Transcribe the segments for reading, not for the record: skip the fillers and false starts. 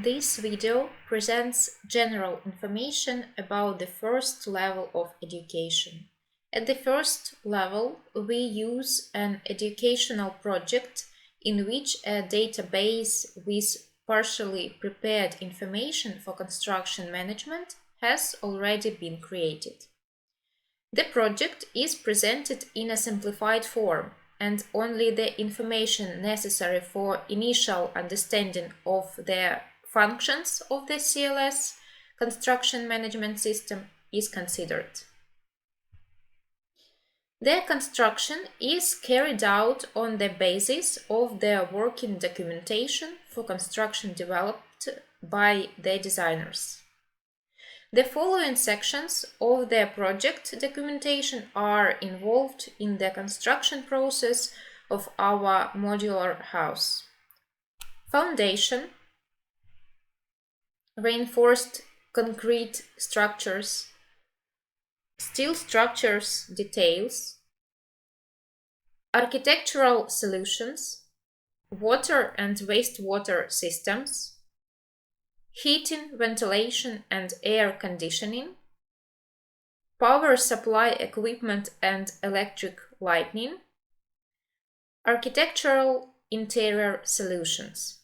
This video presents general information about the first level of education. At the first level, we use an educational project in which a database with partially prepared information for construction management has already been created. The project is presented in a simplified form, and only the information necessary for initial understanding of the functions of the CLS construction management system is considered. The construction is carried out on the basis of the working documentation for construction developed by the designers. The following sections of the project documentation are involved in the construction process of our modular house: foundation, reinforced concrete structures, steel structures details, architectural solutions, water and wastewater systems, heating, ventilation and air conditioning, power supply equipment and electric lighting, architectural interior solutions.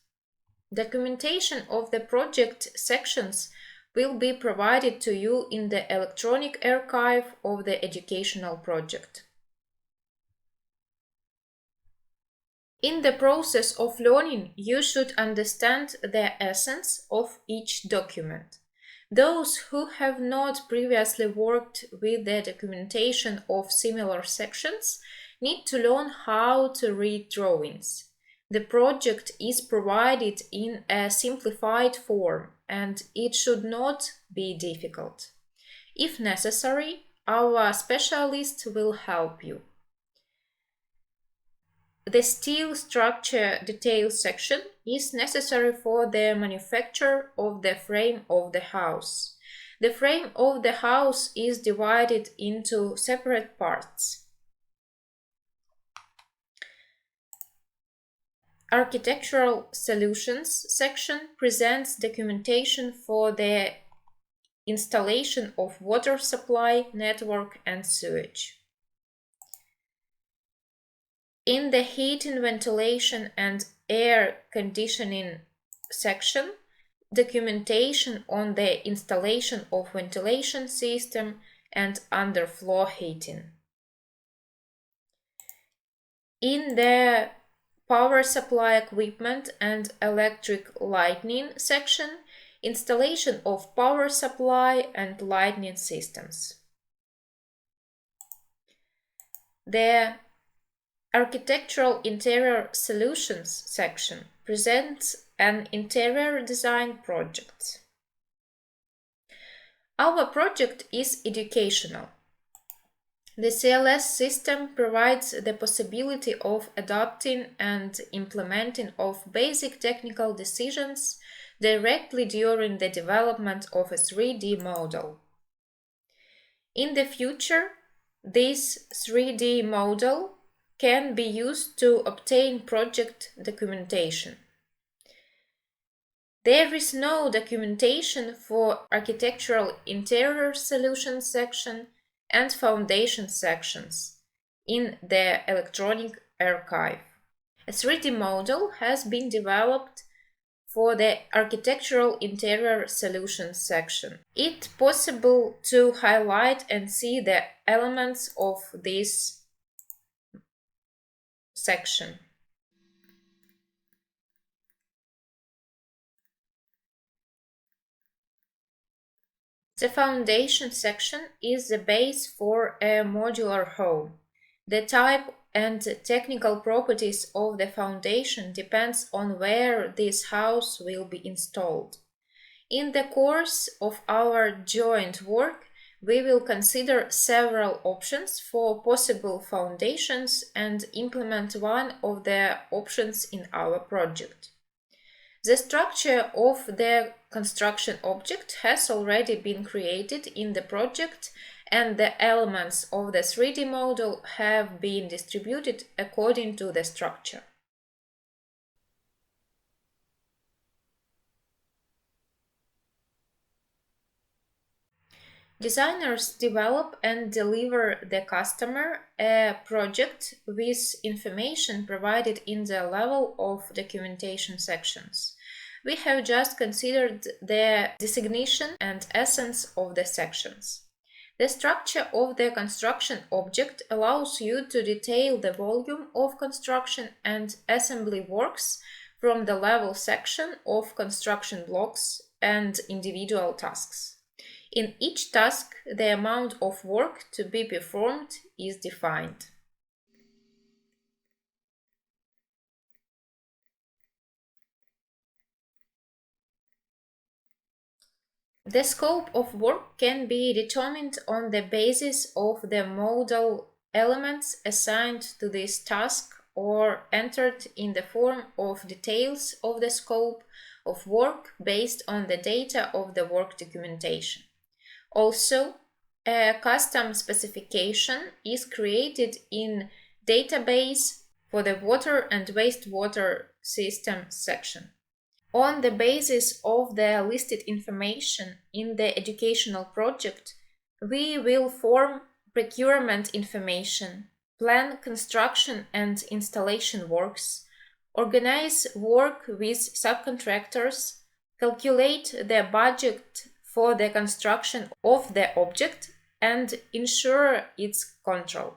Documentation of the project sections will be provided to you in the electronic archive of the educational project. In the process of learning, you should understand the essence of each document. Those who have not previously worked with the documentation of similar sections need to learn how to read drawings. The project is provided in a simplified form, and it should not be difficult. If necessary, our specialist will help you. The steel structure details section is necessary for the manufacture of the frame of the house. The frame of the house is divided into separate parts. Architectural Solutions section presents documentation for the installation of water supply, network and sewage. In the heating, ventilation and air conditioning section, documentation on the installation of ventilation system and underfloor heating. In the power supply equipment and electric lighting section, installation of power supply and lighting systems. The Architectural Interior Solutions section presents an interior design project. Our project is educational. The CLS system provides the possibility of adopting and implementing of basic technical decisions directly during the development of a 3D model. In the future, this 3D model can be used to obtain project documentation. There is no documentation for Architectural Interior Solutions section and foundation sections in the electronic archive. A 3D model has been developed for the Architectural Interior Solutions section. It's possible to highlight and see the elements of this section. The foundation section is the base for a modular home. The type and technical properties of the foundation depends on where this house will be installed. In the course of our joint work, we will consider several options for possible foundations and implement one of the options in our project. The structure of the construction object has already been created in the project, and the elements of the 3D model have been distributed according to the structure. Designers develop and deliver the customer a project with information provided in the level of documentation sections. We have just considered the designation and essence of the sections. The structure of the construction object allows you to detail the volume of construction and assembly works from the level section of construction blocks and individual tasks. In each task, the amount of work to be performed is defined. The scope of work can be determined on the basis of the modal elements assigned to this task or entered in the form of details of the scope of work based on the data of the work documentation. Also, a custom specification is created in database for the water and wastewater system section. On the basis of the listed information in the educational project, we will form procurement information, plan construction and installation works, organize work with subcontractors, calculate the budget for the construction of the object, and ensure its control.